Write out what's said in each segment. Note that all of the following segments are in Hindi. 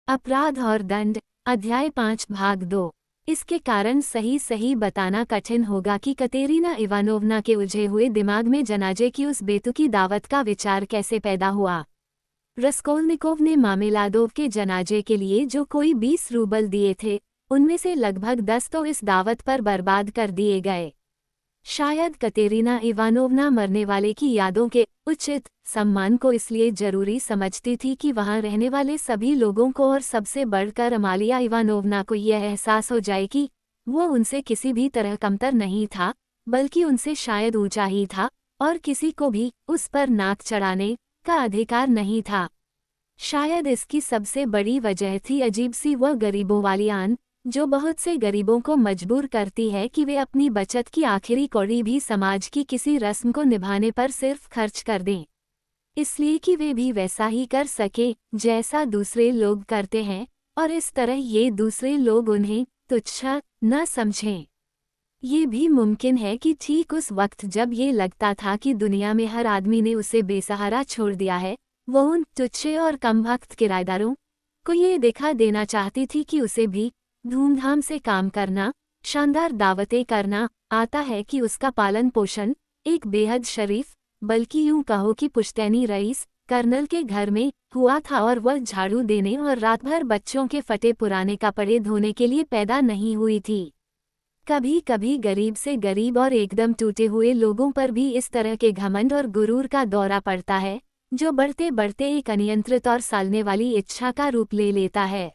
अपराध और दंड, अध्याय 5 भाग 2। इसके कारण सही सही बताना कठिन होगा कि कतेरीना इवानोवना के उलझे हुए दिमाग में जनाजे की उस बेतुकी दावत का विचार कैसे पैदा हुआ। रस्कोल्निकोव ने मामेलादोव के जनाजे के लिए जो कोई 20 रूबल दिए थे, उनमें से लगभग 10 तो इस दावत पर बर्बाद कर दिए गए। शायद कतेरीना इवानोवना मरने वाले की यादों के उचित सम्मान को इसलिए जरूरी समझती थी कि वहां रहने वाले सभी लोगों को और सबसे बढ़कर अमालिया इवानोवना को यह एहसास हो जाए कि वो उनसे किसी भी तरह कमतर नहीं था, बल्कि उनसे शायद ऊंचा ही था और किसी को भी उस पर नाक चढ़ाने का अधिकार नहीं था। शायद इसकी सबसे बड़ी वजह थी अजीब सी वह गरीबों वाली आन, जो बहुत से गरीबों को मजबूर करती है कि वे अपनी बचत की आखिरी कौड़ी भी समाज की किसी रस्म को निभाने पर सिर्फ खर्च कर दें, इसलिए कि वे भी वैसा ही कर सके जैसा दूसरे लोग करते हैं, और इस तरह ये दूसरे लोग उन्हें तुच्छ न समझें। ये भी मुमकिन है कि ठीक उस वक्त जब ये लगता था कि दुनिया में हर आदमी ने उसे बेसहारा छोड़ दिया है, वो उन तुच्छ और कमबख्त किराएदारों को ये दिखा देना चाहती थी कि उसे भी धूमधाम से काम करना, शानदार दावतें करना आता है, कि उसका पालन पोषण एक बेहद शरीफ, बल्कि यूं कहो कि पुश्तैनी रईस कर्नल के घर में हुआ था, और वह झाड़ू देने और रात भर बच्चों के फटे पुराने कपड़े धोने के लिए पैदा नहीं हुई थी। कभी कभी गरीब से गरीब और एकदम टूटे हुए लोगों पर भी इस तरह के घमंड और गुरूर का दौरा पड़ता है, जो बढ़ते बढ़ते एक अनियंत्रित और सालने वाली इच्छा का रूप ले लेता है।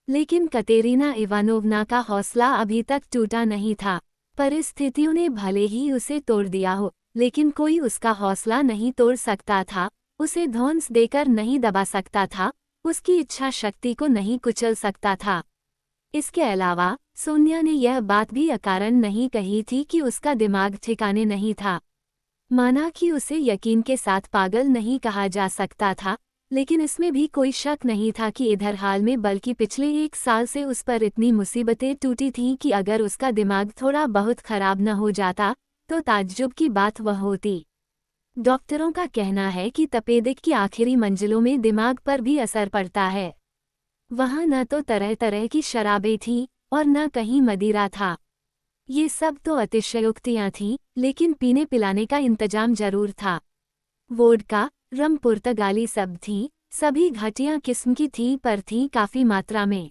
लेकिन कतेरीना इवानोवना का हौसला अभी तक टूटा नहीं था। परिस्थितियों ने भले ही उसे तोड़ दिया हो, लेकिन कोई उसका हौसला नहीं तोड़ सकता था, उसे धौंस देकर नहीं दबा सकता था, उसकी इच्छा शक्ति को नहीं कुचल सकता था। इसके अलावा सोनिया ने यह बात भी अकारण नहीं कही थी कि उसका दिमाग ठिकाने नहीं था। माना कि उसे यकीन के साथ पागल नहीं कहा जा सकता था, लेकिन इसमें भी कोई शक नहीं था कि इधर हाल में बल्कि पिछले 1 साल से उस पर इतनी मुसीबतें टूटी थीं कि अगर उसका दिमाग थोड़ा बहुत खराब न हो जाता तो ताज्जुब की बात वह होती। डॉक्टरों का कहना है कि तपेदिक की आखिरी मंजिलों में दिमाग पर भी असर पड़ता है। वहाँ न तो तरह तरह की शराबें थीं और न कहीं मदिरा था। ये सब तो अतिशयोक्तियाँ थीं, लेकिन पीने पिलाने का इंतजाम जरूर था। वोडका, रम, पुर्तगाली सब थीं, सभी घटिया किस्म की थीं, पर थीं काफ़ी मात्रा में।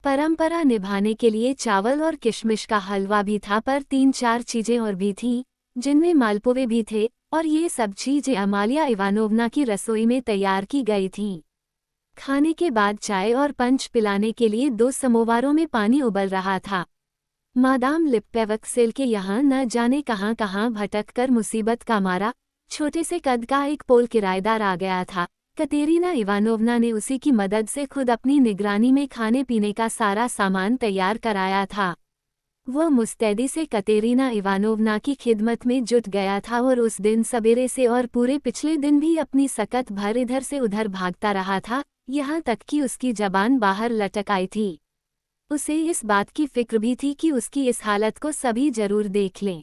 परंपरा निभाने के लिए चावल और किशमिश का हलवा भी था, पर 3-4 चीज़ें और भी थीं, जिनमें मालपुए भी थे, और ये सब चीज़ें अमालिया इवानोवना की रसोई में तैयार की गई थीं। खाने के बाद चाय और पंच पिलाने के लिए 2 समोवारों में पानी उबल रहा था। मादाम लिप्पेवक्सेल के यहाँ न जाने कहाँ कहाँ भटक कर मुसीबत का मारा छोटे से कद का एक पोल किराएदार आ गया था। कतेरीना इवानोवना ने उसी की मदद से खुद अपनी निगरानी में खाने पीने का सारा सामान तैयार कराया था। वह मुस्तैदी से कतेरीना इवानोवना की खिदमत में जुट गया था, और उस दिन सवेरे से और पूरे पिछले दिन भी अपनी सकत भर इधर से उधर भागता रहा था, यहाँ तक कि उसकी जबान बाहर लटक आई थी। उसे इस बात की फिक्र भी थी कि उसकी इस हालत को सभी जरूर देख लें।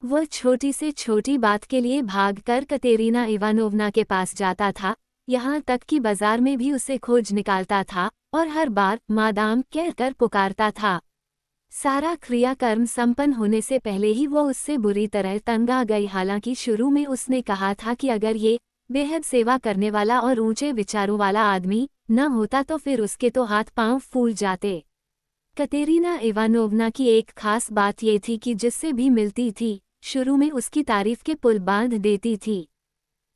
वह छोटी से छोटी बात के लिए भागकर कतेरीना इवानोवना के पास जाता था, यहाँ तक कि बाजार में भी उसे खोज निकालता था और हर बार मादाम कहकर पुकारता था। सारा क्रियाकर्म संपन्न होने से पहले ही वह उससे बुरी तरह तंग आ गई। हालांकि शुरू में उसने कहा था कि अगर ये बेहद सेवा करने वाला और ऊंचे विचारों वाला आदमी न होता तो फिर उसके तो हाथ पांव फूल जाते। कतेरीना इवानोवना की एक खास बात ये थी कि जिससे भी मिलती थी, शुरू में उसकी तारीफ के पुल बांध देती थी।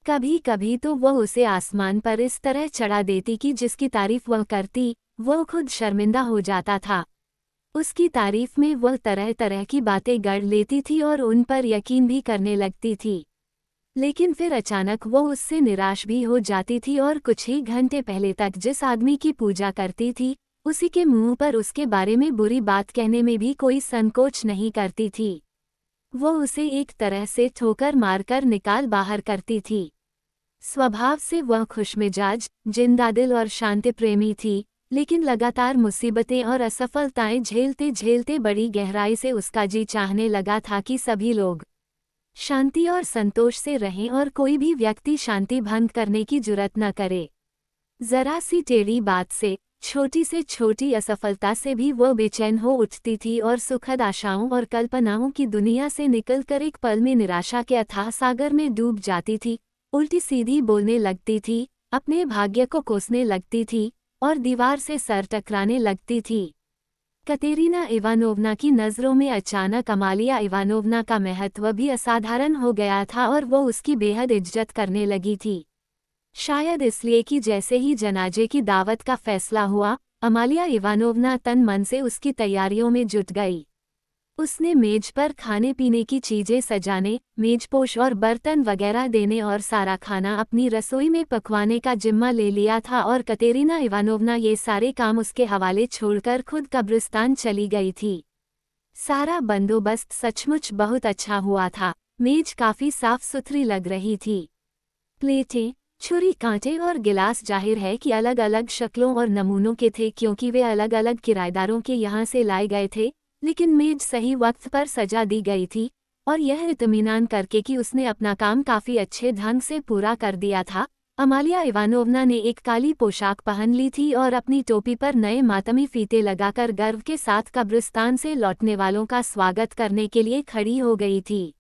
कभी कभी तो वह उसे आसमान पर इस तरह चढ़ा देती कि जिसकी तारीफ वह करती, वह खुद शर्मिंदा हो जाता था। उसकी तारीफ में वह तरह तरह की बातें गढ़ लेती थी और उन पर यकीन भी करने लगती थी। लेकिन फिर अचानक वह उससे निराश भी हो जाती थी, और कुछ ही घंटे पहले तक जिस आदमी की पूजा करती थी, उसी के मुंह पर उसके बारे में बुरी बात कहने में भी कोई संकोच नहीं करती थी। वो उसे एक तरह से ठोकर मारकर निकाल बाहर करती थी। स्वभाव से वह खुशमिजाज, जिंदादिल और शांति प्रेमी थी, लेकिन लगातार मुसीबतें और असफलताएं झेलते झेलते बड़ी गहराई से उसका जी चाहने लगा था कि सभी लोग शांति और संतोष से रहें और कोई भी व्यक्ति शांति भंग करने की जुर्रत न करे। जरा सी टेढ़ी बात से, छोटी से छोटी असफलता से भी वो बेचैन हो उठती थी और सुखद आशाओं और कल्पनाओं की दुनिया से निकलकर एक पल में निराशा के अथाह सागर में डूब जाती थी। उल्टी सीधी बोलने लगती थी, अपने भाग्य को कोसने लगती थी और दीवार से सर टकराने लगती थी। कतेरीना इवानोवना की नज़रों में अचानक अमालिया इवानोवना का महत्व भी असाधारण हो गया था और वो उसकी बेहद इज्जत करने लगी थी। शायद इसलिए कि जैसे ही जनाजे की दावत का फैसला हुआ, अमालिया इवानोवना तन मन से उसकी तैयारियों में जुट गई। उसने मेज पर खाने पीने की चीजें सजाने, मेजपोश और बर्तन वगैरह देने और सारा खाना अपनी रसोई में पकवाने का जिम्मा ले लिया था और कतेरीना इवानोवना ये सारे काम उसके हवाले छोड़कर खुद कब्रिस्तान चली गई थी। सारा बंदोबस्त सचमुच बहुत अच्छा हुआ था। मेज काफी साफ सुथरी लग रही थी। प्लेटें, छुरी, कांटे और गिलास जाहिर है कि अलग अलग शक्लों और नमूनों के थे क्योंकि वे अलग अलग किराएदारों के यहाँ से लाए गए थे, लेकिन मेज सही वक्त पर सजा दी गई थी और यह इत्मीनान करके कि उसने अपना काम काफी अच्छे ढंग से पूरा कर दिया था। अमालिया इवानोवना ने एक काली पोशाक पहन ली थी और अपनी टोपी पर नए मातमी फीते लगाकर गर्व के साथ कब्रिस्तान से लौटने वालों का स्वागत करने के लिए खड़ी हो गई थी।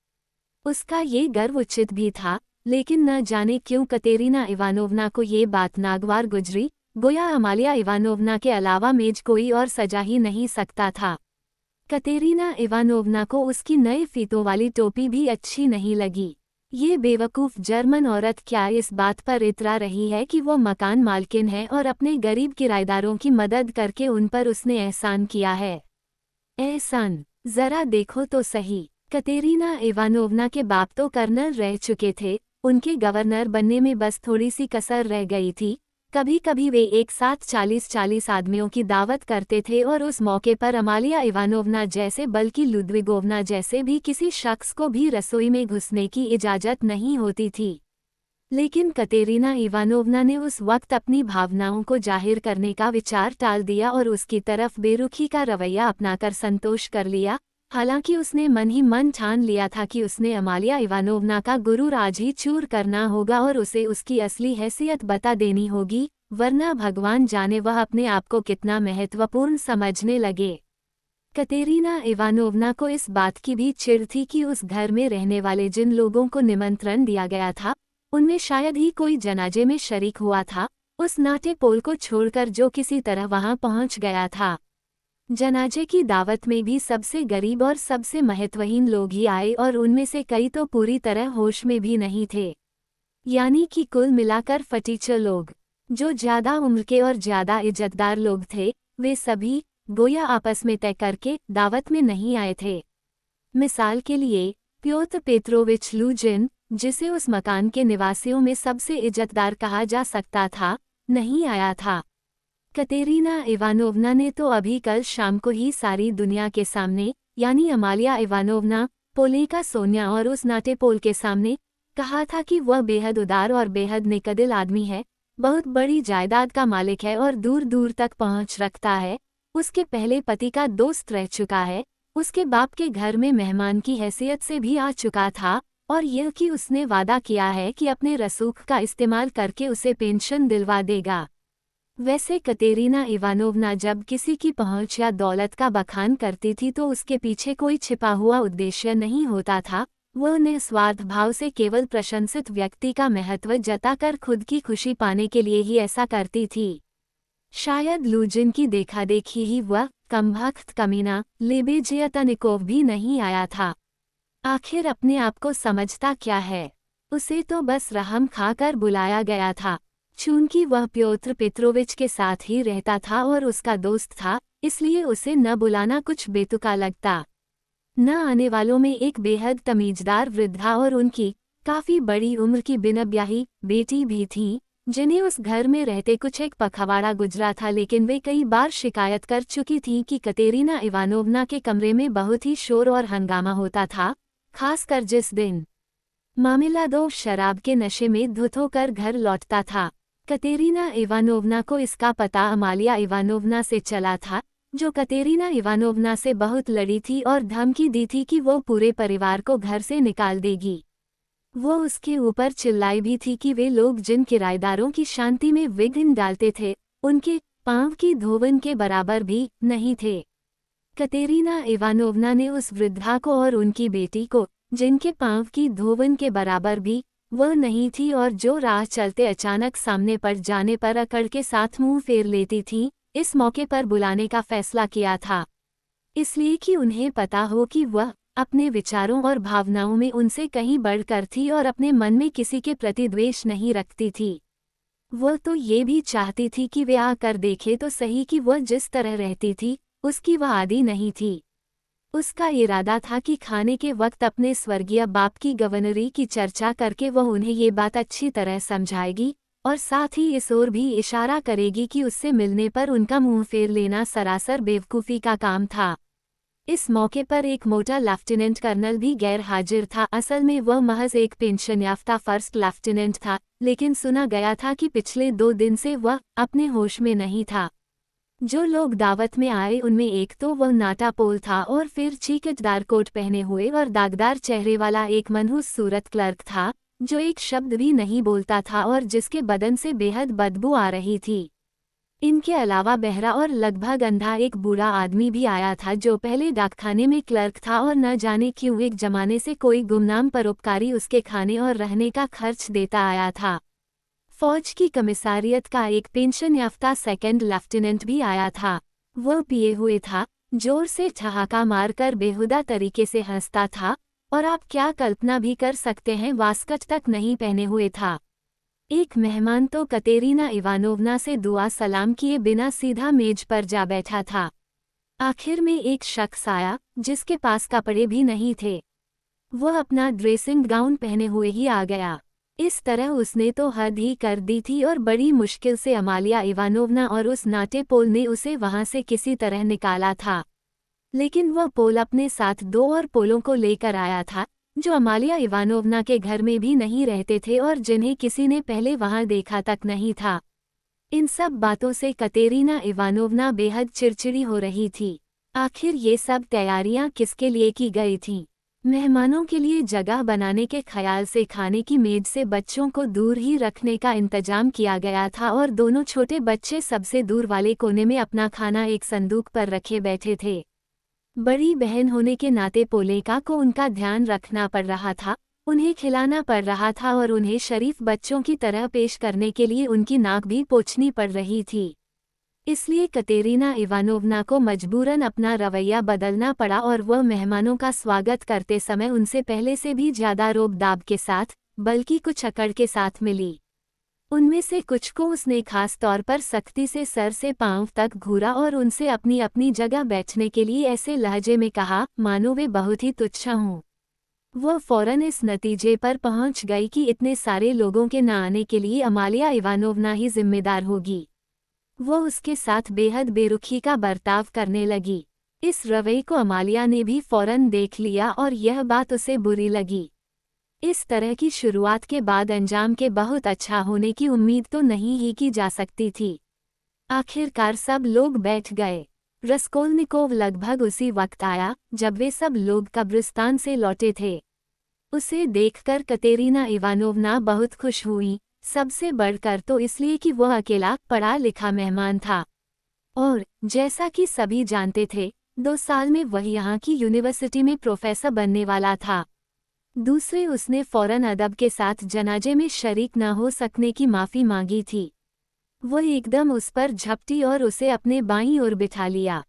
उसका ये गर्व उचित भी था, लेकिन न जाने क्यों कतेरीना इवानोवना को ये बात नागवार गुजरी, गोया अमालिया इवानोवना के अलावा मेज कोई और सजा ही नहीं सकता था। कतेरीना इवानोवना को उसकी नए फीतों वाली टोपी भी अच्छी नहीं लगी। ये बेवकूफ़ जर्मन औरत क्या इस बात पर इतरा रही है कि वो मकान मालकिन है और अपने गरीब किराएदारों की मदद करके उन पर उसने एहसान किया है। एहसान, ज़रा देखो तो सही। कतेरीना इवानोवना के बाप तो कर्नल रह चुके थे, उनके गवर्नर बनने में बस थोड़ी सी कसर रह गई थी। कभी कभी वे एक साथ 40-40 आदमियों की दावत करते थे और उस मौके पर अमालिया इवानोवना जैसे बल्कि लुद्विगोवना जैसे भी किसी शख्स को भी रसोई में घुसने की इजाज़त नहीं होती थी। लेकिन कतेरीना इवानोवना ने उस वक्त अपनी भावनाओं को जाहिर करने का विचार टाल दिया और उसकी तरफ बेरुखी का रवैया अपनाकर संतोष कर लिया। हालांकि उसने मन ही मन ठान लिया था कि उसने अमालिया इवानोवना का गुरूर आज ही चूर करना होगा और उसे उसकी असली हैसियत बता देनी होगी, वरना भगवान जाने वह अपने आप को कितना महत्वपूर्ण समझने लगे। कतेरीना इवानोवना को इस बात की भी चिढ़ थी कि उस घर में रहने वाले जिन लोगों को निमंत्रण दिया गया था, उनमें शायद ही कोई जनाजे में शरीक हुआ था, उस नाटे पोल को छोड़कर जो किसी तरह वहां पहुंच गया था। जनाजे की दावत में भी सबसे गरीब और सबसे महत्वहीन लोग ही आए और उनमें से कई तो पूरी तरह होश में भी नहीं थे। यानी कि कुल मिलाकर फटीचर लोग, जो ज्यादा उम्र के और ज्यादा इज्जतदार लोग थे, वे सभी गोया आपस में तय करके दावत में नहीं आए थे। मिसाल के लिए प्योत्र पेत्रोविच लूजिन, जिसे उस मकान के निवासियों में सबसे इज्जतदार कहा जा सकता था, नहीं आया था। कतेरीना इवानोवना ने तो अभी कल शाम को ही सारी दुनिया के सामने, यानी अमालिया इवानोवना, पोलेका सोनिया और उस नाटे पोल के सामने कहा था कि वह बेहद उदार और बेहद नेकदिल आदमी है, बहुत बड़ी जायदाद का मालिक है और दूर दूर तक पहुंच रखता है, उसके पहले पति का दोस्त रह चुका है, उसके बाप के घर में मेहमान की हैसियत से भी आ चुका था और यह कि उसने वादा किया है कि अपने रसूख का इस्तेमाल करके उसे पेंशन दिलवा देगा। वैसे कतेरीना इवानोवना जब किसी की पहुंच या दौलत का बखान करती थी तो उसके पीछे कोई छिपा हुआ उद्देश्य नहीं होता था, वह निस्वार्थ भाव से केवल प्रशंसित व्यक्ति का महत्व जताकर खुद की खुशी पाने के लिए ही ऐसा करती थी। शायद लूजिन की देखादेखी ही वह कमबख्त कमीना लेबेजियतनिकोव भी नहीं आया था। आखिर अपने आप को समझता क्या है, उसे तो बस रहम खाकर बुलाया गया था। चूंकि वह प्योत्र पेत्रोविच के साथ ही रहता था और उसका दोस्त था, इसलिए उसे न बुलाना कुछ बेतुका लगता। न आने वालों में एक बेहद तमीज़दार वृद्धा और उनकी काफ़ी बड़ी उम्र की बिनब्याही बेटी भी थी, जिन्हें उस घर में रहते कुछ एक पखवाड़ा गुजरा था, लेकिन वे कई बार शिकायत कर चुकी थीं कि कतेरीना इवानोवना के कमरे में बहुत ही शोर और हंगामा होता था, खासकर जिस दिन मामिलादोव शराब के नशे में धुत होकर घर लौटता था। कतेरीना इवानोवना को इसका पता अमालिया इवानोवना से चला था, जो कतेरीना इवानोवना से बहुत लड़ी थी और धमकी दी थी कि वो पूरे परिवार को घर से निकाल देगी। वो उसके ऊपर चिल्लाई भी थी कि वे लोग जिन किराएदारों की शांति में विघ्न डालते थे, उनके पांव की धोवन के बराबर भी नहीं थे। कतेरीना इवानोवना ने उस वृद्धा को और उनकी बेटी को, जिनके पांव की धोवन के बराबर भी वह नहीं थी और जो राह चलते अचानक सामने पड़ जाने पर अकड़ के साथ मुंह फेर लेती थीं, इस मौके पर बुलाने का फैसला किया था। इसलिए कि उन्हें पता हो कि वह अपने विचारों और भावनाओं में उनसे कहीं बढ़कर थी और अपने मन में किसी के प्रति द्वेष नहीं रखती थी। वह तो ये भी चाहती थी कि वे आकर देखे तो सही कि वह जिस तरह रहती थी, उसकी वह आदि नहीं थी। उसका इरादा था कि खाने के वक्त अपने स्वर्गीय बाप की गवर्नरी की चर्चा करके वह उन्हें ये बात अच्छी तरह समझाएगी और साथ ही इस ओर भी इशारा करेगी कि उससे मिलने पर उनका मुंह फेर लेना सरासर बेवकूफ़ी का काम था। इस मौके पर एक मोटा लेफ्टिनेंट कर्नल भी गैर हाजिर था। असल में वह महज एक पेंशन याफ्ता फर्स्ट लेफ्टिनेंट था, लेकिन सुना गया था कि पिछले 2 दिन से वह अपने होश में नहीं था। जो लोग दावत में आए उनमें एक तो वह नाटा पोल था और फिर चीकटदार कोट पहने हुए और दागदार चेहरे वाला एक मनहूस सूरत क्लर्क था, जो एक शब्द भी नहीं बोलता था और जिसके बदन से बेहद बदबू आ रही थी। इनके अलावा बहरा और लगभग अंधा एक बूढ़ा आदमी भी आया था, जो पहले डाकखाने में क्लर्क था और न जाने क्यों एक जमाने से कोई गुमनाम परोपकारी उसके खाने और रहने का खर्च देता आया था। फौज की कमिसारियत का एक पेंशन याफ्ता सेकंड लेफ्टिनेंट भी आया था। वह पिए हुए था, जोर से ठहाका मारकर बेहुदा तरीके से हंसता था और आप क्या कल्पना भी कर सकते हैं, वास्कट तक नहीं पहने हुए था। एक मेहमान तो कतेरीना इवानोवना से दुआ सलाम किए बिना सीधा मेज पर जा बैठा था। आखिर में एक शख्स आया, जिसके पास कपड़े भी नहीं थे। वह अपना ड्रेसिंग गाउन पहने हुए ही आ गया। इस तरह उसने तो हद ही कर दी थी और बड़ी मुश्किल से अमालिया इवानोवना और उस नाटे पोल ने उसे वहां से किसी तरह निकाला था। लेकिन वह पोल अपने साथ 2 और पोलों को लेकर आया था, जो अमालिया इवानोवना के घर में भी नहीं रहते थे और जिन्हें किसी ने पहले वहां देखा तक नहीं था। इन सब बातों से कतेरीना इवानोवना बेहद चिड़चिड़ी हो रही थी। आखिर ये सब तैयारियां किसके लिए की गई थीं? मेहमानों के लिए जगह बनाने के ख्याल से खाने की मेज से बच्चों को दूर ही रखने का इंतजाम किया गया था और दोनों छोटे बच्चे सबसे दूर वाले कोने में अपना खाना एक संदूक पर रखे बैठे थे। बड़ी बहन होने के नाते पोलेका को उनका ध्यान रखना पड़ रहा था, उन्हें खिलाना पड़ रहा था और उन्हें शरीफ बच्चों की तरह पेश करने के लिए उनकी नाक भी पोंछनी पड़ रही थी। इसलिए कतेरीना इवानोवना को मजबूरन अपना रवैया बदलना पड़ा और वह मेहमानों का स्वागत करते समय उनसे पहले से भी ज्यादा रोब-दाब के साथ, बल्कि कुछ अकड़ के साथ मिली। उनमें से कुछ को उसने खास तौर पर सख्ती से सर से पांव तक घूरा और उनसे अपनी अपनी जगह बैठने के लिए ऐसे लहजे में कहा, मानो वे बहुत ही तुच्छ हों। वह फौरन इस नतीजे पर पहुंच गई कि इतने सारे लोगों के न आने के लिए अमालिया इवानोवना ही जिम्मेदार होगी। वह उसके साथ बेहद बेरुखी का बर्ताव करने लगी। इस रवैये को अमालिया ने भी फौरन देख लिया और यह बात उसे बुरी लगी। इस तरह की शुरुआत के बाद अंजाम के बहुत अच्छा होने की उम्मीद तो नहीं ही की जा सकती थी। आखिरकार सब लोग बैठ गए। रस्कोल्निकोव लगभग उसी वक्त आया जब वे सब लोग कब्रिस्तान से लौटे थे। उसे देखकर कतेरीना इवानोवना बहुत खुश हुई, सबसे बढ़कर तो इसलिए कि वह अकेला पढ़ा लिखा मेहमान था और जैसा कि सभी जानते थे, 2 साल में वह यहाँ की यूनिवर्सिटी में प्रोफेसर बनने वाला था। दूसरे, उसने फौरन अदब के साथ जनाजे में शरीक न हो सकने की माफ़ी मांगी थी। वह एकदम उस पर झपटी और उसे अपने बाईं ओर बिठा लिया।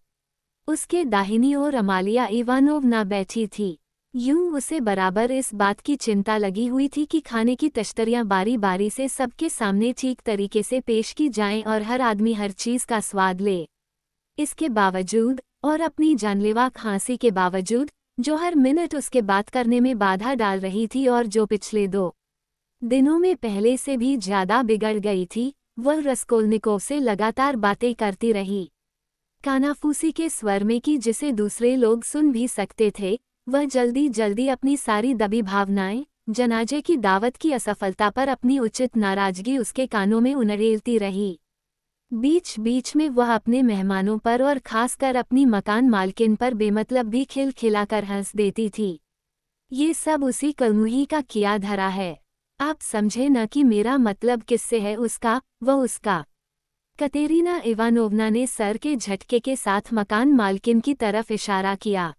उसके दाहिनी ओर अमालिया इवानोवना बैठी थी। यूं उसे बराबर इस बात की चिंता लगी हुई थी कि खाने की तश्तरियां बारी बारी से सबके सामने ठीक तरीके से पेश की जाएं और हर आदमी हर चीज़ का स्वाद ले। इसके बावजूद और अपनी जानलेवा खांसी के बावजूद, जो हर मिनट उसके बात करने में बाधा डाल रही थी और जो पिछले 2 दिनों में पहले से भी ज्यादा बिगड़ गई थी, वह रस्कोल्निकोव से लगातार बातें करती रही। कानाफूसी के स्वर में कि जिसे दूसरे लोग सुन भी सकते थे, वह जल्दी जल्दी अपनी सारी दबी भावनाएं, जनाजे की दावत की असफलता पर अपनी उचित नाराजगी उसके कानों में उनरेलती रही। बीच बीच में वह अपने मेहमानों पर और खासकर अपनी मकान मालकिन पर बेमतलब भी खिलखिलाकर हंस देती थी। ये सब उसी कलमुही का किया धरा है। आप समझे न कि मेरा मतलब किससे है, उसका, वो उसका। कतेरीना इवानोवना ने सर के झटके के साथ मकान मालकिन की तरफ इशारा किया।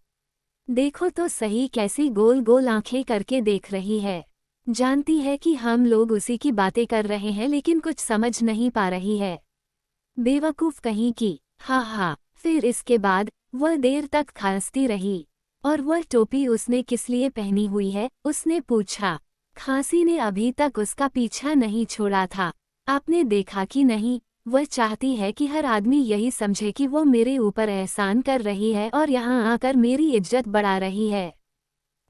देखो तो सही कैसी गोल गोल आंखें करके देख रही है। जानती है कि हम लोग उसी की बातें कर रहे हैं लेकिन कुछ समझ नहीं पा रही है। बेवकूफ कहीं की। हाँ हाँ। फिर इसके बाद वह देर तक खांसती रही। और वह टोपी उसने किस लिए पहनी हुई है, उसने पूछा। खांसी ने अभी तक उसका पीछा नहीं छोड़ा था। आपने देखा कि नहीं, वह चाहती है कि हर आदमी यही समझे कि वो मेरे ऊपर एहसान कर रही है और यहाँ आकर मेरी इज्जत बढ़ा रही है।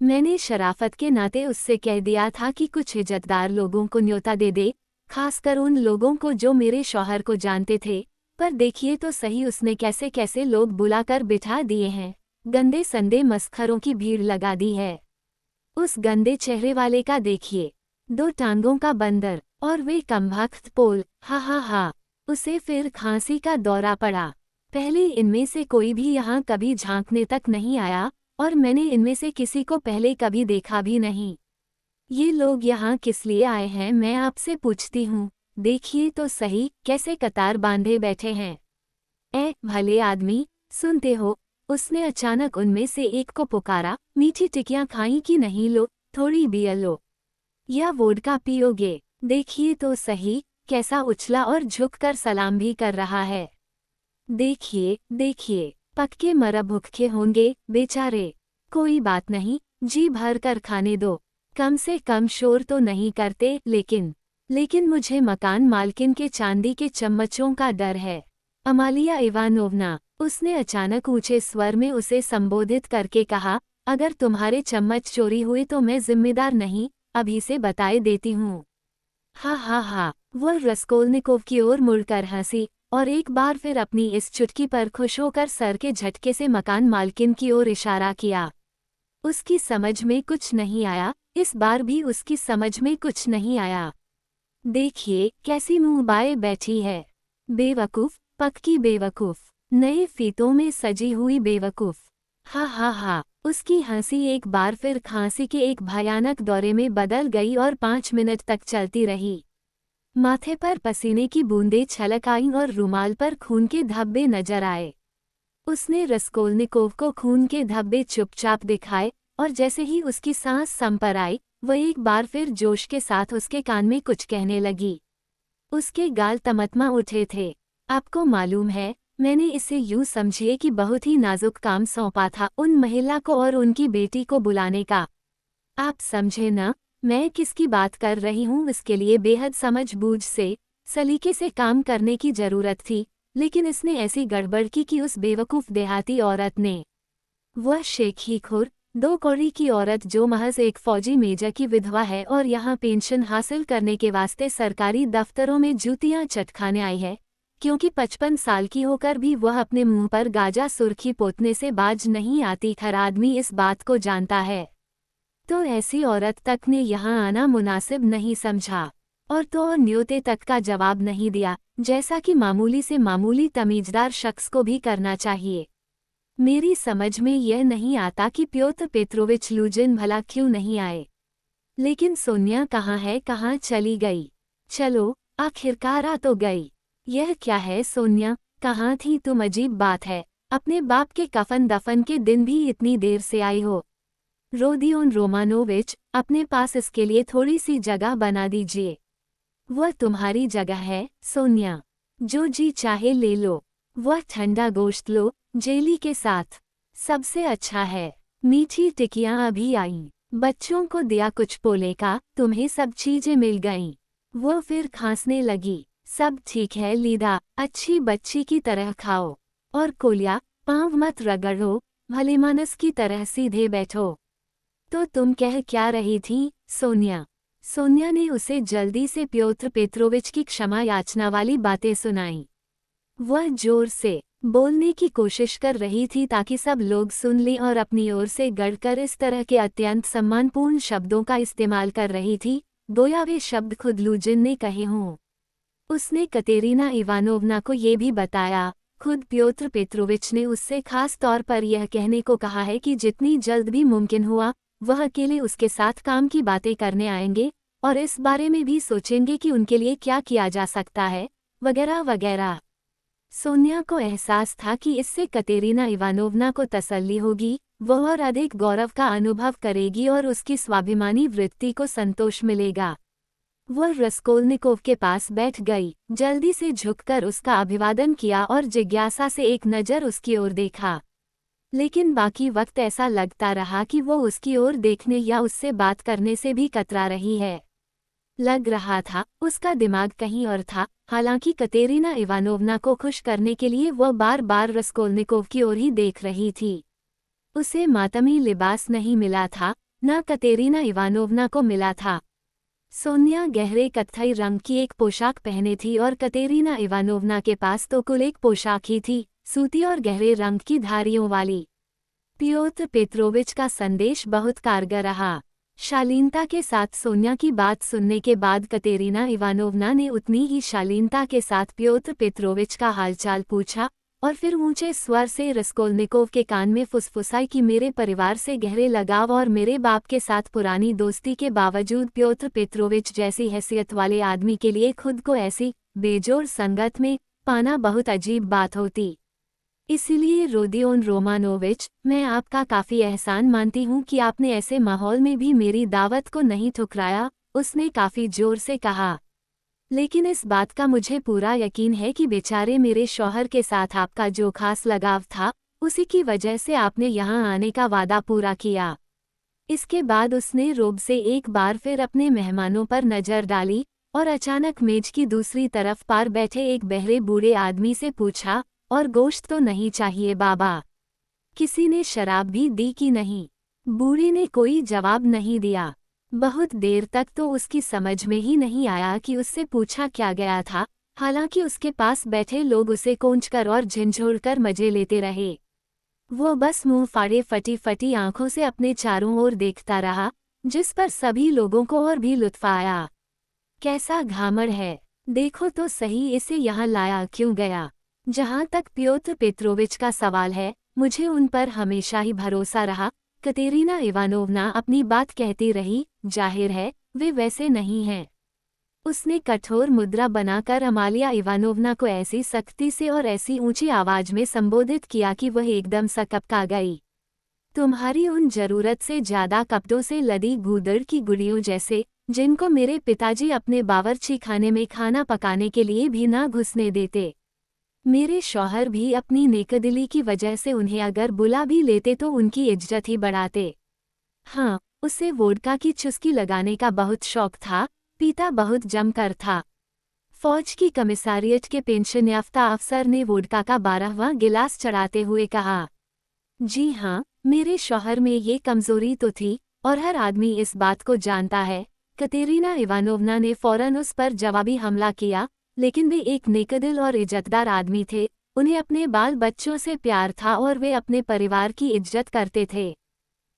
मैंने शराफत के नाते उससे कह दिया था कि कुछ इज्जतदार लोगों को न्योता दे दे, खासकर उन लोगों को जो मेरे शौहर को जानते थे। पर देखिए तो सही उसने कैसे कैसे लोग बुलाकर बिठा दिए हैं। गंदे संदे मस्खरों की भीड़ लगा दी है। उस गंदे चेहरे वाले का देखिए, 2 टांगों का बंदर, और वे कमबख्त पोल। हा हा हा। उसे फिर खांसी का दौरा पड़ा। पहले इनमें से कोई भी यहाँ कभी झांकने तक नहीं आया, और मैंने इनमें से किसी को पहले कभी देखा भी नहीं। ये लोग यहाँ किस लिए आए हैं, मैं आपसे पूछती हूँ। देखिए तो सही कैसे कतार बांधे बैठे हैं। ए भले आदमी, सुनते हो? उसने अचानक उनमें से एक को पुकारा। मीठी टिकियां खाई कि नहीं, लो थोड़ी बियर लो, या वोडका पियोगे? देखिए तो सही कैसा उछला और झुककर सलाम भी कर रहा है। देखिए देखिए, पक्के मर भूखे होंगे बेचारे। कोई बात नहीं, जी भर कर खाने दो। कम से कम शोर तो नहीं करते, लेकिन मुझे मकान मालकिन के चांदी के चम्मचों का डर है। अमालिया इवानोवना, उसने अचानक ऊंचे स्वर में उसे संबोधित करके कहा, अगर तुम्हारे चम्मच चोरी हुए तो मैं जिम्मेदार नहीं, अभी से बताए देती हूँ। हा हा हा। वह रस्कोल्निकोव की ओर मुड़कर हंसी, और एक बार फिर अपनी इस चुटकी पर खुश होकर सर के झटके से मकान मालकिन की ओर इशारा किया। उसकी समझ में कुछ नहीं आया, इस बार भी उसकी समझ में कुछ नहीं आया। देखिए कैसी मुंह बाए बैठी है। बेवकूफ, पक्की बेवकूफ, नए फीतों में सजी हुई बेवकूफ। हा हा हा। उसकी हंसी एक बार फिर खांसी के एक भयानक दौरे में बदल गई और 5 मिनट तक चलती रही। माथे पर पसीने की बूंदें छलक आईं और रुमाल पर खून के धब्बे नजर आए। उसने रस्कोल्निकोव को खून के धब्बे चुपचाप दिखाए, और जैसे ही उसकी सांस सम पर आई, वह एक बार फिर जोश के साथ उसके कान में कुछ कहने लगी। उसके गाल तमतमा उठे थे। आपको मालूम है, मैंने इसे यूं समझिए कि बहुत ही नाजुक काम सौंपा था उन महिला को और उनकी बेटी को बुलाने का। आप समझे न, मैं किसकी बात कर रही हूँ। इसके लिए बेहद समझ-बूझ से, सलीके से काम करने की जरूरत थी, लेकिन इसने ऐसी गड़बड़ की कि उस बेवकूफ़ देहाती औरत ने, वह शेखीखोर, 2 कौड़ी की औरत जो महज एक फौजी मेजर की विधवा है और यहाँ पेंशन हासिल करने के वास्ते सरकारी दफ्तरों में जूतियाँ चटखाने आई है, क्योंकि 55 साल की होकर भी वह अपने मुंह पर गाजा सुर्खी पोतने से बाज नहीं आती। हर आदमी इस बात को जानता है। तो ऐसी औरत तक ने यहाँ आना मुनासिब नहीं समझा, और तो और न्योते तक का जवाब नहीं दिया, जैसा कि मामूली से मामूली तमीज़दार शख्स को भी करना चाहिए। मेरी समझ में यह नहीं आता कि प्योत्र पेत्रोविच लूजिन भला क्यों नहीं आए। लेकिन सोनिया कहाँ है, कहाँ चली गई? चलो, आखिरकार आ तो गई। यह क्या है सोनिया, कहाँ थी तुम? अजीब बात है, अपने बाप के कफन दफन के दिन भी इतनी देर से आई हो। रोदियोन रोमानोविच, अपने पास इसके लिए थोड़ी सी जगह बना दीजिए। वह तुम्हारी जगह है सोनिया, जो जी चाहे ले लो। वह ठंडा गोश्त लो, जेली के साथ, सबसे अच्छा है। मीठी टिकियां अभी आईं, बच्चों को दिया कुछ पोले का, तुम्हें सब चीजें मिल गईं। वह फिर खांसने लगी। सब ठीक है लीदा, अच्छी बच्ची की तरह खाओ, और कोलिया, पाँव मत रगड़ो, भलेमानस की तरह सीधे बैठो। तो तुम कह क्या रही थी सोनिया? सोनिया ने उसे जल्दी से प्योत्र पेत्रोविच की क्षमा याचना वाली बातें सुनाईं। वह जोर से बोलने की कोशिश कर रही थी ताकि सब लोग सुन लें, और अपनी ओर से गढ़कर इस तरह के अत्यंत सम्मानपूर्ण शब्दों का इस्तेमाल कर रही थी, गोया वे शब्द खुद लूजिन ने कहे हों। उसने कतेरीना इवानोवना को ये भी बताया, खुद प्योत्र पेत्रोविच ने उससे खास तौर पर यह कहने को कहा है कि जितनी जल्द भी मुमकिन हुआ वह अकेले उसके साथ काम की बातें करने आएंगे और इस बारे में भी सोचेंगे कि उनके लिए क्या किया जा सकता है, वगैरह वगैरह। सोनिया को एहसास था कि इससे कतेरीना इवानोवना को तसल्ली होगी, वह और अधिक गौरव का अनुभव करेगी और उसकी स्वाभिमानी वृत्ति को संतोष मिलेगा। वह रस्कोल्निकोव के पास बैठ गई, जल्दी से झुककर उसका अभिवादन किया और जिज्ञासा से एक नज़र उसकी ओर देखा। लेकिन बाकी वक्त ऐसा लगता रहा कि वो उसकी ओर देखने या उससे बात करने से भी कतरा रही है। लग रहा था उसका दिमाग कहीं और था। हालांकि कतेरीना इवानोवना को खुश करने के लिए वह बार बार रस्कोल्निकोव की ओर ही देख रही थी। उसे मातमी लिबास नहीं मिला था, न कतेरीना इवानोवना को मिला था। सोनिया गहरे कत्थई रंग की एक पोशाक पहने थी और कतेरीना इवानोवना के पास तो कुल एक पोशाक ही थी, सूती और गहरे रंग की धारियों वाली। पियोत्र पेत्रोविच का संदेश बहुत कारगर रहा। शालीनता के साथ सोनिया की बात सुनने के बाद कतेरीना इवानोवना ने उतनी ही शालीनता के साथ पियोत्र पेत्रोविच का हालचाल पूछा और फिर ऊंचे स्वर से रस्कोल्निकोव के कान में फुसफुसाई कि मेरे परिवार से गहरे लगाव और मेरे बाप के साथ पुरानी दोस्ती के बावजूद पियोत्र पेत्रोविच जैसी हैसियत वाले आदमी के लिए खुद को ऐसी बेजोड़ संगत में पाना बहुत अजीब बात होती। इसलिए रोदियोन रोमानोविच, मैं आपका काफ़ी एहसान मानती हूँ कि आपने ऐसे माहौल में भी मेरी दावत को नहीं ठुकराया, उसने काफ़ी जोर से कहा। लेकिन इस बात का मुझे पूरा यकीन है कि बेचारे मेरे शौहर के साथ आपका जो खास लगाव था, उसी की वजह से आपने यहाँ आने का वादा पूरा किया। इसके बाद उसने रोब से एक बार फिर अपने मेहमानों पर नज़र डाली और अचानक मेज की दूसरी तरफ पार बैठे एक बहरे बूढ़े आदमी से पूछा, और गोश्त तो नहीं चाहिए बाबा? किसी ने शराब भी दी कि नहीं? बूढ़े ने कोई जवाब नहीं दिया। बहुत देर तक तो उसकी समझ में ही नहीं आया कि उससे पूछा क्या गया था। हालांकि उसके पास बैठे लोग उसे कोंचकर और झिंझोड़कर मजे लेते रहे। वो बस मुंह फाड़े फटी फटी आंखों से अपने चारों ओर देखता रहा, जिस पर सभी लोगों को और भी लुत्फ आया। कैसा घामड़ है, देखो तो सही इसे यहाँ लाया क्यों गया। जहाँ तक पियोत्र पेत्रोविच का सवाल है, मुझे उन पर हमेशा ही भरोसा रहा। कतेरीना इवानोवना अपनी बात कहती रही, जाहिर है वे वैसे नहीं हैं। उसने कठोर मुद्रा बनाकर अमालिया इवानोवना को ऐसी सख्ती से और ऐसी ऊंची आवाज में संबोधित किया कि वह एकदम सकपका गई। तुम्हारी उन जरूरत से ज्यादा कपड़ों से लदी गूदड़ की गुड़ियों जैसे, जिनको मेरे पिताजी अपने बावर्ची खाने में खाना पकाने के लिए भी ना घुसने देते। मेरे शौहर भी अपनी नेकदिली की वजह से उन्हें अगर बुला भी लेते तो उनकी इज्जत ही बढ़ाते। हाँ, उसे वोडका की चुस्की लगाने का बहुत शौक था, पीता बहुत जमकर था। फौज की कमिसारियट के पेंशन याफ्ता अफसर ने वोडका का 12वां गिलास चढ़ाते हुए कहा। जी हाँ, मेरे शौहर में ये कमजोरी तो थी, और हर आदमी इस बात को जानता है। कतेरीना इवानोवना ने फौरन उस पर जवाबी हमला किया, लेकिन वे एक नेकदिल और इज्जतदार आदमी थे। उन्हें अपने बाल बच्चों से प्यार था और वे अपने परिवार की इज्जत करते थे।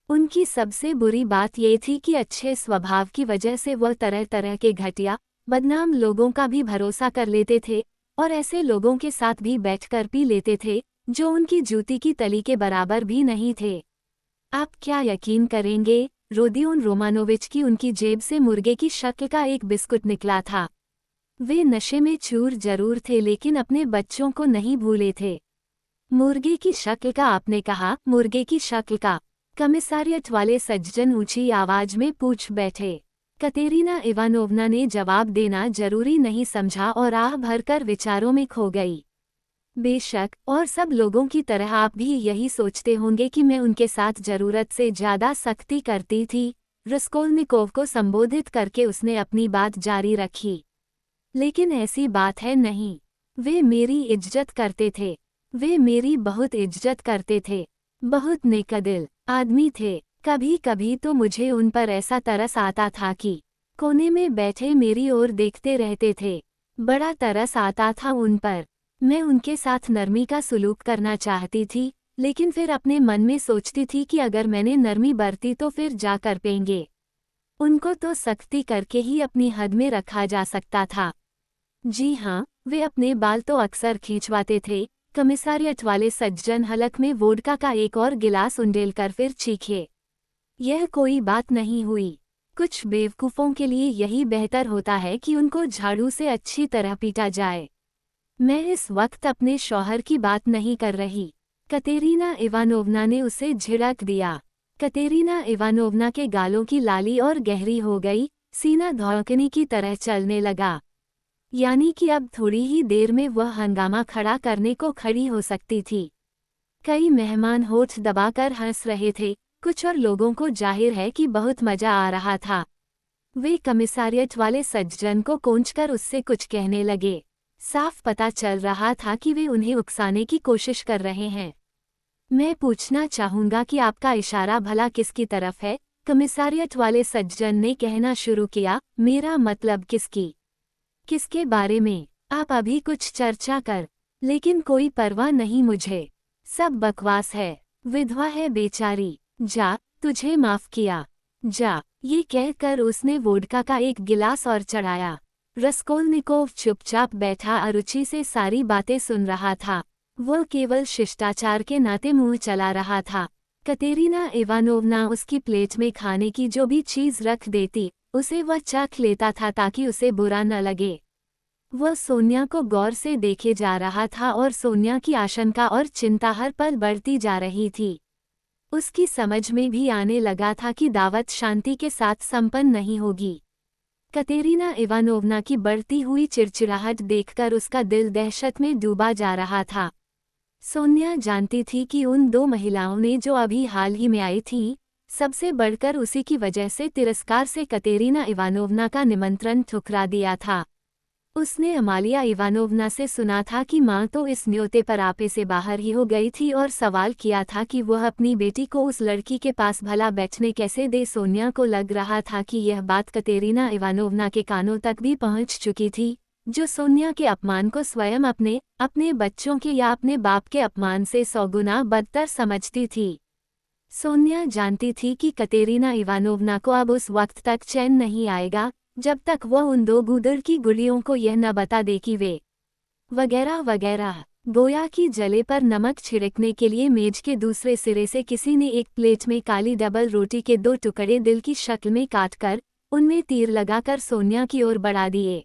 उनकी सबसे बुरी बात ये थी कि अच्छे स्वभाव की वजह से वह तरह तरह के घटिया, बदनाम लोगों का भी भरोसा कर लेते थे और ऐसे लोगों के साथ भी बैठकर पी लेते थे, जो उनकी जूती की तली के बराबर भी नहीं थे। आप क्या यकीन करेंगे, रोदियोन रोमानोविच की उनकी जेब से मुर्गे की शक्ल का एक बिस्कुट निकला था। वे नशे में चूर जरूर थे लेकिन अपने बच्चों को नहीं भूले थे। मुर्गे की शक्ल का? आपने कहा, मुर्गे की शक्ल का? कमिसारियट वाले सज्जन ऊंची आवाज में पूछ बैठे। कतेरीना इवानोवना ने जवाब देना जरूरी नहीं समझा और आह भरकर विचारों में खो गई। बेशक, और सब लोगों की तरह आप भी यही सोचते होंगे कि मैं उनके साथ जरूरत से ज्यादा सख्ती करती थी। रस्कोल्निकोव को संबोधित करके उसने अपनी बात जारी रखी। लेकिन ऐसी बात है नहीं। वे मेरी इज्जत करते थे। वे मेरी बहुत इज्जत करते थे। बहुत नेकदिल आदमी थे। कभी कभी तो मुझे उन पर ऐसा तरस आता था कि कोने में बैठे मेरी ओर देखते रहते थे। बड़ा तरस आता था उन पर। मैं उनके साथ नरमी का सुलूक करना चाहती थी, लेकिन फिर अपने मन में सोचती थी कि अगर मैंने नरमी बरती तो फिर जा कर पेंगे। उनको तो सख्ती करके ही अपनी हद में रखा जा सकता था। जी हाँ, वे अपने बाल तो अक्सर खींचवाते थे। कमिसारियट वाले सज्जन हलक में वोडका का एक और गिलास उंडेलकर फिर चीखे। यह कोई बात नहीं हुई। कुछ बेवकूफ़ों के लिए यही बेहतर होता है कि उनको झाड़ू से अच्छी तरह पीटा जाए। मैं इस वक्त अपने शौहर की बात नहीं कर रही। कतेरीना इवानोवना ने उसे झिड़क दिया। कतेरीना इवानोवना के गालों की लाली और गहरी हो गई, सीना धौंकनी की तरह चलने लगा। यानी कि अब थोड़ी ही देर में वह हंगामा खड़ा करने को खड़ी हो सकती थी। कई मेहमान होठ दबाकर हंस रहे थे, कुछ और लोगों को जाहिर है कि बहुत मजा आ रहा था। वे कमिसारियट वाले सज्जन को कोंचकर उससे कुछ कहने लगे। साफ पता चल रहा था कि वे उन्हें उकसाने की कोशिश कर रहे हैं। मैं पूछना चाहूंगा कि आपका इशारा भला किसकी तरफ है? कमिसारियट वाले सज्जन ने कहना शुरू किया। मेरा मतलब किसकी? किसके बारे में? आप अभी कुछ चर्चा कर। लेकिन कोई परवाह नहीं मुझे। सब बकवास है। विधवा है बेचारी। जा, तुझे माफ किया। जा, ये कहकर उसने वोडका का एक गिलास और चढ़ाया। रस्कोल्निकोव चुपचाप बैठा अरुचि से सारी बातें सुन रहा था। वह केवल शिष्टाचार के नाते मुंह चला रहा था। कतेरीना इवानोवना उसकी प्लेट में खाने की जो भी चीज रख देती, उसे वह चख लेता था ताकि उसे बुरा न लगे। वह सोनिया को गौर से देखे जा रहा था और सोनिया की आशंका और चिंता हर पल बढ़ती जा रही थी। उसकी समझ में भी आने लगा था कि दावत शांति के साथ संपन्न नहीं होगी। कतेरीना इवानोवना की बढ़ती हुई चिड़चिड़ाहट देखकर उसका दिल दहशत में डूबा जा रहा था। सोनिया जानती थी कि उन दो महिलाओं ने जो अभी हाल ही में आई थीं, सबसे बढ़कर उसी की वजह से तिरस्कार से कतेरीना इवानोवना का निमंत्रण ठुकरा दिया था। उसने अमालिया इवानोवना से सुना था कि माँ तो इस न्योते पर आपे से बाहर ही हो गई थी और सवाल किया था कि वह अपनी बेटी को उस लड़की के पास भला बैठने कैसे दे। सोनिया को लग रहा था कि यह बात कतेरीना इवानोवना के कानों तक भी पहुँच चुकी थी, जो सोनिया के अपमान को स्वयं अपने बच्चों के या अपने बाप के अपमान से 100 गुना बदतर समझती थी। सोनिया जानती थी कि कतेरीना इवानोवना को अब उस वक्त तक चैन नहीं आएगा जब तक वह उन दो गूदड़ की गुड़ियों को यह न बता दे कि वे वगैरह वगैरह। गोया की जले पर नमक छिड़कने के लिए मेज के दूसरे सिरे से किसी ने एक प्लेट में काली डबल रोटी के 2 टुकड़े दिल की शक्ल में काटकर उनमें तीर लगाकर सोनिया की ओर बढ़ा दिए।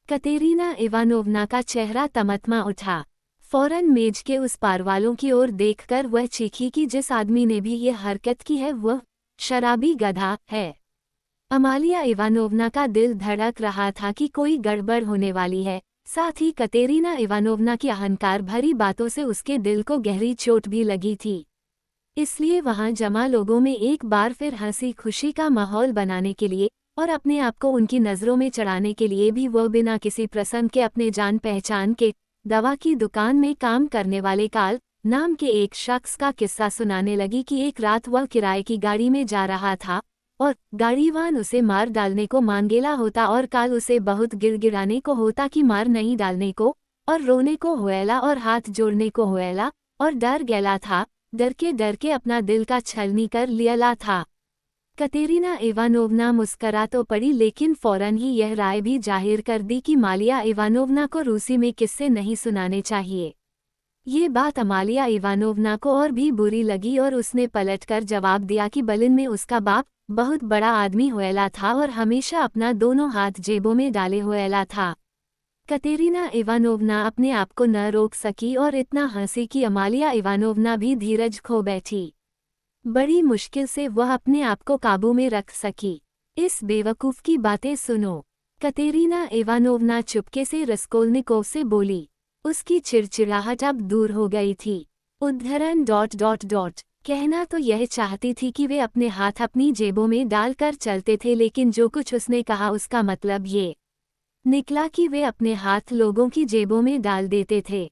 कतेरीना इवानोवना का चेहरा तमतमा उठा। फौरन मेज के उस पार वालों की ओर देखकर वह चीखी कि जिस आदमी ने भी ये हरकत की है वह शराबी गधा है। अमालिया इवानोवना का दिल धड़क रहा था कि कोई गड़बड़ होने वाली है। साथ ही कतेरीना इवानोवना की अहंकार भरी बातों से उसके दिल को गहरी चोट भी लगी थी। इसलिए वहां जमा लोगों में एक बार फिर हंसी खुशी का माहौल बनाने के लिए और अपने आप को उनकी नज़रों में चढ़ाने के लिए भी वह बिना किसी प्रसंग के अपने जान पहचान के दवा की दुकान में काम करने वाले काल नाम के एक शख्स का किस्सा सुनाने लगी कि एक रात वह किराए की गाड़ी में जा रहा था और गाड़ीवान उसे मार डालने को मांगेला होता और काल उसे बहुत गिड़गिड़ाने को होता कि मार नहीं डालने को, और रोने को होएला और हाथ जोड़ने को होएला और डर गैला था, डर के अपना दिल का छलनी कर लियला था। कतेरीना इवानोवना मुस्करा तो पड़ी लेकिन फौरन ही यह राय भी जाहिर कर दी कि मालिया इवानोवना को रूसी में किस्से नहीं सुनाने चाहिए। ये बात अमालिया इवानोवना को और भी बुरी लगी और उसने पलटकर जवाब दिया कि बलिन में उसका बाप बहुत बड़ा आदमी होएला था और हमेशा अपना दोनों हाथ जेबों में डाले होएला था। कतेरीना इवानोवना अपने आप को न रोक सकी और इतना हंसी कि अमालिया इवानोवना भी धीरज खो बैठी। बड़ी मुश्किल से वह अपने आप को काबू में रख सकी। इस बेवकूफ़ की बातें सुनो। कतेरीना इवानोवना चुपके से रस्कोल्निकोव से बोली। उसकी चिड़चिड़ाहट अब दूर हो गई थी। उद्धरण ... कहना तो यह चाहती थी कि वे अपने हाथ अपनी जेबों में डालकर चलते थे, लेकिन जो कुछ उसने कहा उसका मतलब ये निकला कि वे अपने हाथ लोगों की जेबों में डाल देते थे।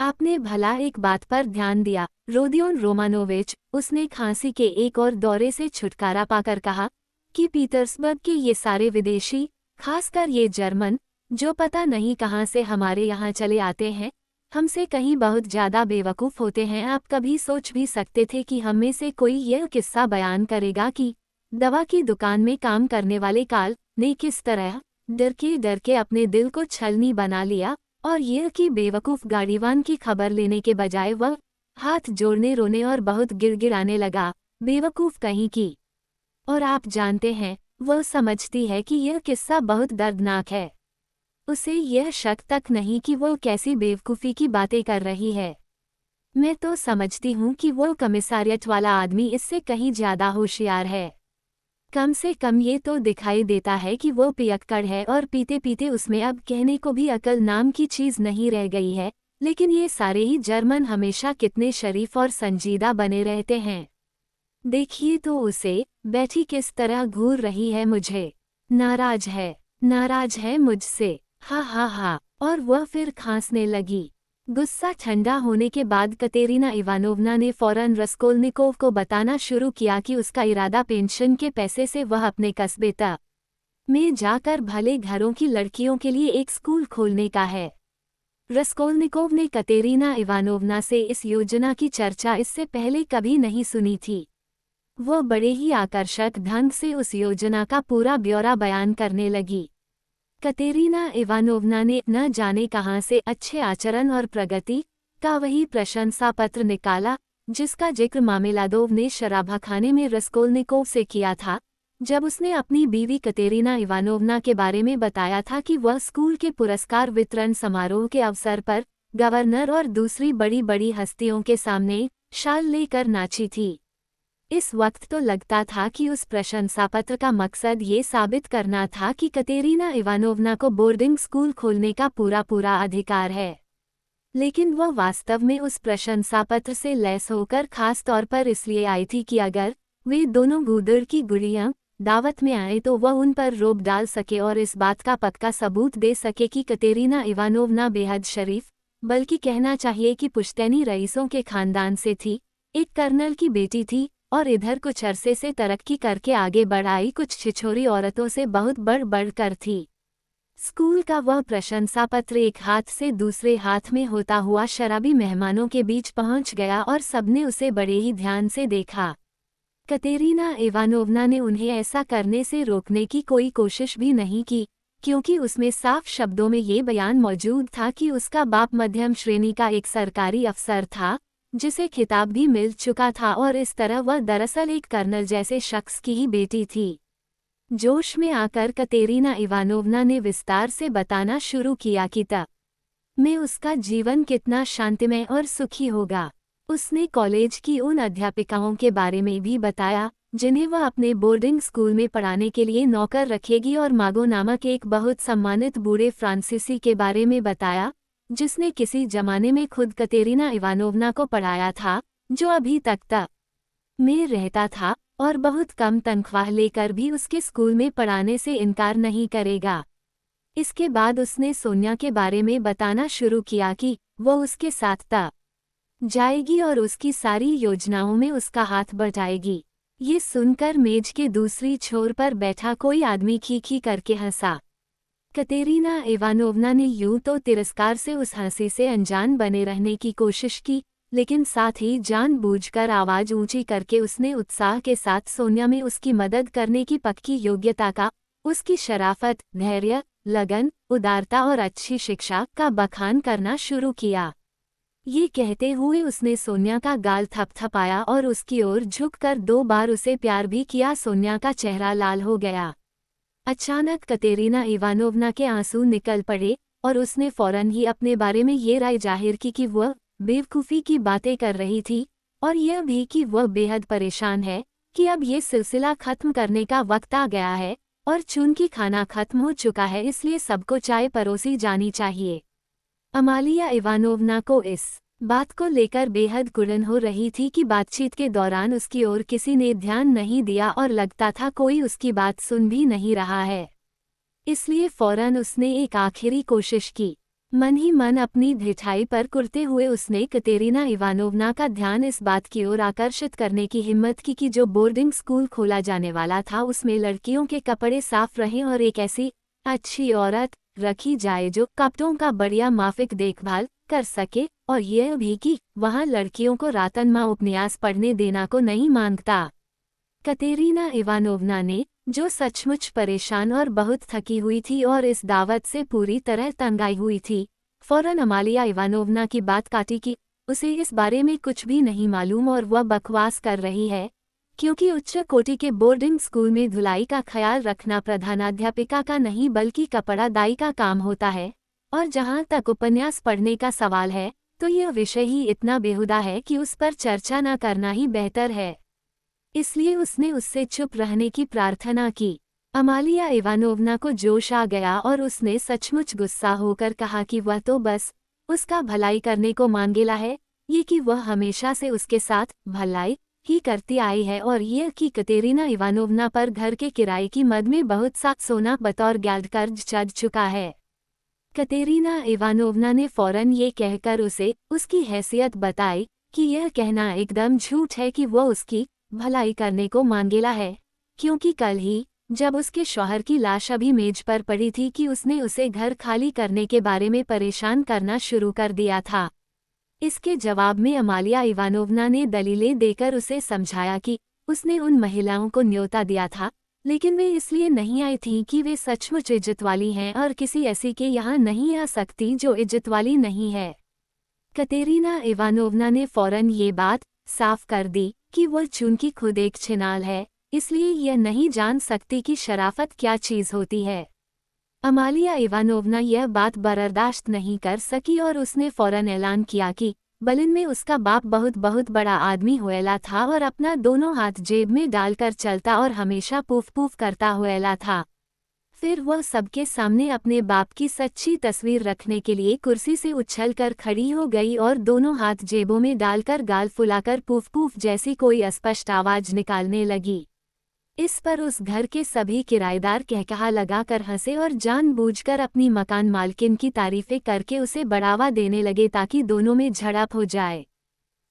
आपने भला एक बात पर ध्यान दिया, रोदियोन रोमानोविच, उसने खांसी के एक और दौरे से छुटकारा पाकर कहा, कि पीटर्सबर्ग के ये सारे विदेशी, खासकर ये जर्मन, जो पता नहीं कहाँ से हमारे यहाँ चले आते हैं, हमसे कहीं बहुत ज़्यादा बेवकूफ़ होते हैं। आप कभी सोच भी सकते थे कि हम में से कोई यह किस्सा बयान करेगा कि दवा की दुकान में काम करने वाले काल ने किस तरह डर के अपने दिल को छलनी बना लिया, और यह कि बेवकूफ़ गाड़ीवान की खबर लेने के बजाय वह हाथ जोड़ने रोने और बहुत गिड़गिड़ाने लगा, बेवकूफ़ कहीं की। और आप जानते हैं, वह समझती है कि यह किस्सा बहुत दर्दनाक है। उसे यह शक तक नहीं कि वो कैसी बेवकूफ़ी की बातें कर रही है। मैं तो समझती हूँ कि वो कमिसारियट वाला आदमी इससे कहीं ज़्यादा होशियार है। कम से कम ये तो दिखाई देता है कि वो पियक्कड़ है और पीते पीते उसमें अब कहने को भी अकल नाम की चीज़ नहीं रह गई है। लेकिन ये सारे ही जर्मन हमेशा कितने शरीफ और संजीदा बने रहते हैं। देखिए तो उसे, बैठी किस तरह घूर रही है मुझे। नाराज है मुझसे। हा हा हा। और वह फिर खांसने लगी। गुस्सा ठंडा होने के बाद कतेरीना इवानोवना ने फौरन रस्कोल्निकोव को बताना शुरू किया कि उसका इरादा पेंशन के पैसे से वह अपने कस्बे तक में जाकर भले घरों की लड़कियों के लिए एक स्कूल खोलने का है। रस्कोल्निकोव ने कतेरीना इवानोवना से इस योजना की चर्चा इससे पहले कभी नहीं सुनी थी। वह बड़े ही आकर्षक ढंग से उस योजना का पूरा ब्यौरा बयान करने लगी। कतेरीना इवानोवना ने न जाने कहाँ से अच्छे आचरण और प्रगति का वही प्रशंसा पत्र निकाला जिसका जिक्र मामेलादोव ने शराबाखाने में रस्कोल्निकोव से किया था, जब उसने अपनी बीवी कतेरीना इवानोवना के बारे में बताया था कि वह स्कूल के पुरस्कार वितरण समारोह के अवसर पर गवर्नर और दूसरी बड़ी बड़ी हस्तियों के सामने शाल लेकर नाची थी। इस वक्त तो लगता था कि उस प्रशंसापत्र का मकसद ये साबित करना था कि कतेरीना इवानोवना को बोर्डिंग स्कूल खोलने का पूरा अधिकार है। लेकिन वह वास्तव में उस प्रशंसापत्र से लैस होकर खास तौर पर इसलिए आई थी कि अगर वे दोनों गूदड़ की गुड़ियां दावत में आए तो वह उन पर रोब डाल सके और इस बात का पक्का सबूत दे सके कि कतेरीना इवानोवना बेहद शरीफ, बल्कि कहना चाहिए कि पुश्तैनी रईसों के खानदान से थी, एक कर्नल की बेटी थी और इधर कुछ अरसे से तरक्की करके आगे बढ़ आई कुछ छिछोरी औरतों से बहुत बढ़ कर थी। स्कूल का वह प्रशंसा पत्र एक हाथ से दूसरे हाथ में होता हुआ शराबी मेहमानों के बीच पहुंच गया और सबने उसे बड़े ही ध्यान से देखा। कतेरीना इवानोवना ने उन्हें ऐसा करने से रोकने की कोई कोशिश भी नहीं की, क्योंकि उसमें साफ शब्दों में ये बयान मौजूद था कि उसका बाप मध्यम श्रेणी का एक सरकारी अफसर था, जिसे खिताब भी मिल चुका था और इस तरह वह दरअसल एक कर्नल जैसे शख्स की ही बेटी थी। जोश में आकर कतेरीना इवानोवना ने विस्तार से बताना शुरू किया कि तब में उसका जीवन कितना शांतिमय और सुखी होगा। उसने कॉलेज की उन अध्यापिकाओं के बारे में भी बताया जिन्हें वह अपने बोर्डिंग स्कूल में पढ़ाने के लिए नौकर रखेगी और मागो नामक एक बहुत सम्मानित बूढ़े फ्रांसीसी के बारे में बताया, जिसने किसी जमाने में खुद कतेरीना इवानोवना को पढ़ाया था, जो अभी तक में रहता था और बहुत कम तनख्वाह लेकर भी उसके स्कूल में पढ़ाने से इनकार नहीं करेगा। इसके बाद उसने सोनिया के बारे में बताना शुरू किया कि वो उसके साथ तक जाएगी और उसकी सारी योजनाओं में उसका हाथ बटाएगी। ये सुनकर मेज के दूसरी छोर पर बैठा कोई आदमी खी करके हंसा। कतेरीना इवानोवना ने यूं तो तिरस्कार से उस हंसी से अनजान बने रहने की कोशिश की, लेकिन साथ ही जानबूझकर आवाज ऊंची करके उसने उत्साह के साथ सोनिया में उसकी मदद करने की पक्की योग्यता का, उसकी शराफत, धैर्य, लगन, उदारता और अच्छी शिक्षा का बखान करना शुरू किया। ये कहते हुए उसने सोनिया का गाल थपथपाया और उसकी ओर झुककर 2 बार उसे प्यार भी किया। सोनिया का चेहरा लाल हो गया। अचानक कतेरीना इवानोवना के आंसू निकल पड़े और उसने फौरन ही अपने बारे में ये राय जाहिर की कि वह बेवकूफ़ी की बातें कर रही थी और यह भी कि वह बेहद परेशान है कि अब ये सिलसिला खत्म करने का वक्त आ गया है और चूंकि खाना खत्म हो चुका है इसलिए सबको चाय परोसी जानी चाहिए। अमालिया इवानोवना को इस बात को लेकर बेहद घुटन हो रही थी कि बातचीत के दौरान उसकी ओर किसी ने ध्यान नहीं दिया और लगता था कोई उसकी बात सुन भी नहीं रहा है। इसलिए फौरन उसने एक आखिरी कोशिश की। मन ही मन अपनी ढिठाई पर कुर्ते हुए उसने कतेरीना इवानोवना का ध्यान इस बात की ओर आकर्षित करने की हिम्मत की कि जो बोर्डिंग स्कूल खोला जाने वाला था उसमें लड़कियों के कपड़े साफ रहें और एक ऐसी अच्छी औरत रखी जाए जो कपड़ों का बढ़िया माफिक देखभाल कर सके, और यह भी कि वहां लड़कियों को रातनमा उपन्यास पढ़ने देना को नहीं मांगता। कतेरीना इवानोवना ने, जो सचमुच परेशान और बहुत थकी हुई थी और इस दावत से पूरी तरह तंग आई हुई थी, फौरन अमालिया इवानोवना की बात काटी कि उसे इस बारे में कुछ भी नहीं मालूम और वह बकवास कर रही है। क्योंकि उच्च कोटि के बोर्डिंग स्कूल में धुलाई का ख्याल रखना प्रधानाध्यापिका का नहीं बल्कि कपड़ादाई का काम होता है, और जहाँ तक उपन्यास पढ़ने का सवाल है तो यह विषय ही इतना बेहुदा है कि उस पर चर्चा न करना ही बेहतर है। इसलिए उसने उससे चुप रहने की प्रार्थना की। अमालिया इवानोवना को जोश आ गया और उसने सचमुच गुस्सा होकर कहा कि वह तो बस उसका भलाई करने को मांगेला है, ये कि वह हमेशा से उसके साथ भलाई ही करती आई है, और यह कि कतेरीना इवानोवना पर घर के किराए की मद में बहुत सा सोना बतौर गैल्ड कर्ज चढ़ चुका है। कतेरीना इवानोवना ने फौरन ये कहकर उसे उसकी हैसियत बताई कि यह कहना एकदम झूठ है कि वह उसकी भलाई करने को मांगेला है, क्योंकि कल ही जब उसके शौहर की लाश अभी मेज पर पड़ी थी कि उसने उसे घर खाली करने के बारे में परेशान करना शुरू कर दिया था। इसके जवाब में अमालिया इवानोवना ने दलीलें देकर उसे समझाया कि उसने उन महिलाओं को न्योता दिया था, लेकिन वे इसलिए नहीं आई थीं कि वे सचमुच इज्जत वाली हैं और किसी ऐसी के यहाँ नहीं आ सकती जो इज्जत वाली नहीं है। कतेरीना इवानोवना ने फौरन ये बात साफ कर दी कि वह चूंकि खुद एक छिनाल है, इसलिए यह नहीं जान सकती कि शराफत क्या चीज़ होती है। अमालिया इवानोवना यह बात बर्दाश्त नहीं कर सकी और उसने फौरन ऐलान किया कि बर्लिन में उसका बाप बहुत बहुत बड़ा आदमी हुएला था और अपना दोनों हाथ जेब में डालकर चलता और हमेशा पूफ पूफ करता हुएला था। फिर वह सबके सामने अपने बाप की सच्ची तस्वीर रखने के लिए कुर्सी से उछलकर खड़ी हो गई और दोनों हाथ जेबों में डालकर गाल फुलाकर पूफ पूफ जैसी कोई अस्पष्ट आवाज निकालने लगी। इस पर उस घर के सभी किराएदार कहकहा लगाकर हंसे और जानबूझकर अपनी मकान मालकिन की तारीफें करके उसे बढ़ावा देने लगे ताकि दोनों में झड़प हो जाए।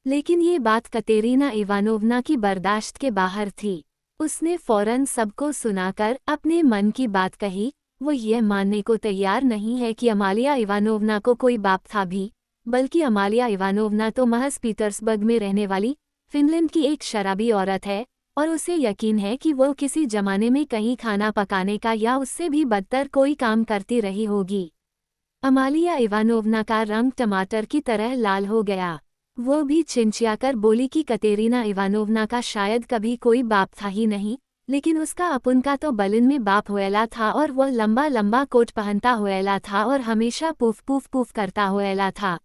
लेकिन ये बात कतेरीना इवानोवना की बर्दाश्त के बाहर थी। उसने फौरन सबको सुनाकर अपने मन की बात कही। वो यह मानने को तैयार नहीं है कि अमालिया इवानोवना को कोई बाप था भी, बल्कि अमालिया इवानोवना तो महज पीटर्सबर्ग में रहने वाली फिनलैंड की एक शराबी औरत है, और उसे यकीन है कि वो किसी जमाने में कहीं खाना पकाने का या उससे भी बदतर कोई काम करती रही होगी। अमालिया इवानोवना का रंग टमाटर की तरह लाल हो गया। वो भी चिंचियाकर बोली कि कतेरीना इवानोवना का शायद कभी कोई बाप था ही नहीं, लेकिन उसका अपन का तो बर्लिन में बाप हुएला था, और वह लंबा लंबा कोट पहनता हुएला था और हमेशा पूफ पूफ पूफ करता हुएला था।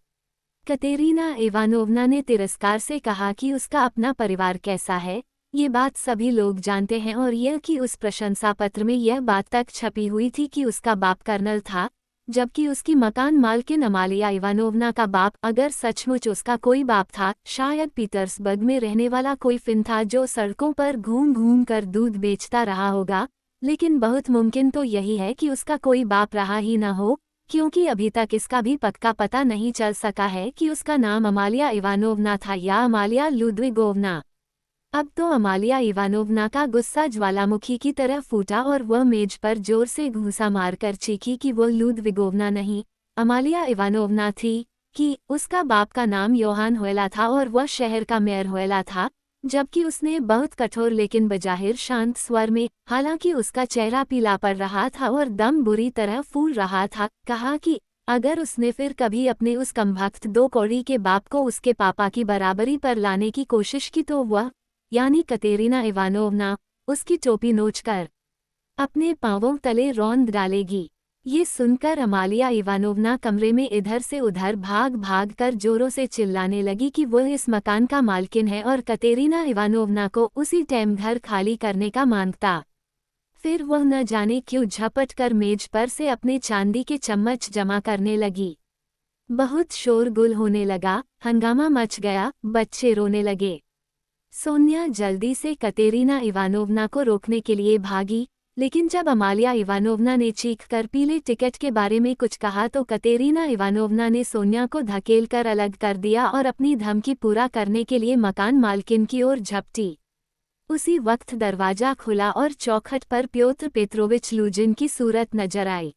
कतेरीना इवानोवना ने तिरस्कार से कहा कि उसका अपना परिवार कैसा है ये बात सभी लोग जानते हैं, और यह कि उस प्रशंसा पत्र में यह बात तक छपी हुई थी कि उसका बाप कर्नल था, जबकि उसकी मकान मालकिन अमालिया इवानोवना का बाप अगर सचमुच उसका कोई बाप था, शायद पीटर्सबर्ग में रहने वाला कोई फिन था जो सड़कों पर घूम घूम कर दूध बेचता रहा होगा। लेकिन बहुत मुमकिन तो यही है कि उसका कोई बाप रहा ही न हो, क्योंकि अभी तक इसका भी पक्का पता नहीं चल सका है कि उसका नाम अमालिया इवानोवना था या अमालिया लुद्विगोवना। अब तो अमालिया इवानोवना का गुस्सा ज्वालामुखी की तरह फूटा और वह मेज पर जोर से घूंसा मारकर चीखी कि वो लुद्विगोवना नहीं, अमालिया इवानोवना थी, कि उसका बाप का नाम योहान हुएला था और वह शहर का मेयर हुएला था। जबकि उसने बहुत कठोर लेकिन बजाहिर शांत स्वर में, हालांकि उसका चेहरा पीला पड़ रहा था और दम बुरी तरह फूल रहा था, कहा कि अगर उसने फिर कभी अपने उस कमबख्त दो कौड़ी के बाप को उसके पापा की बराबरी पर लाने की कोशिश की तो वह, यानी कतेरीना इवानोवना, उसकी टोपी नोचकर अपने पांवों तले रौंद डालेगी। ये सुनकर अमालिया इवानोवना कमरे में इधर से उधर भाग भाग कर जोरों से चिल्लाने लगी कि वह इस मकान का मालकिन है और कतेरीना इवानोवना को उसी टाइम घर खाली करने का मांगता। फिर वह न जाने क्यों झपट कर मेज पर से अपने चांदी के चम्मच जमा करने लगी। बहुत शोरगुल होने लगा, हंगामा मच गया, बच्चे रोने लगे। सोनिया जल्दी से कतेरीना इवानोवना को रोकने के लिए भागी, लेकिन जब अमालिया इवानोवना ने चीखकर पीले टिकट के बारे में कुछ कहा तो कतेरीना इवानोवना ने सोनिया को धकेलकर अलग कर दिया और अपनी धमकी पूरा करने के लिए मकान मालकिन की ओर झपटी। उसी वक्त दरवाजा खुला और चौखट पर प्योत्र पेत्रोविच लूजिन की सूरत नजर आई।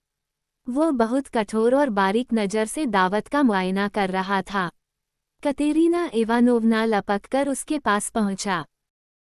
वो बहुत कठोर और बारीक नज़र से दावत का मुआयना कर रहा था। कतेरीना इवानोवना लपककर उसके पास पहुंचा।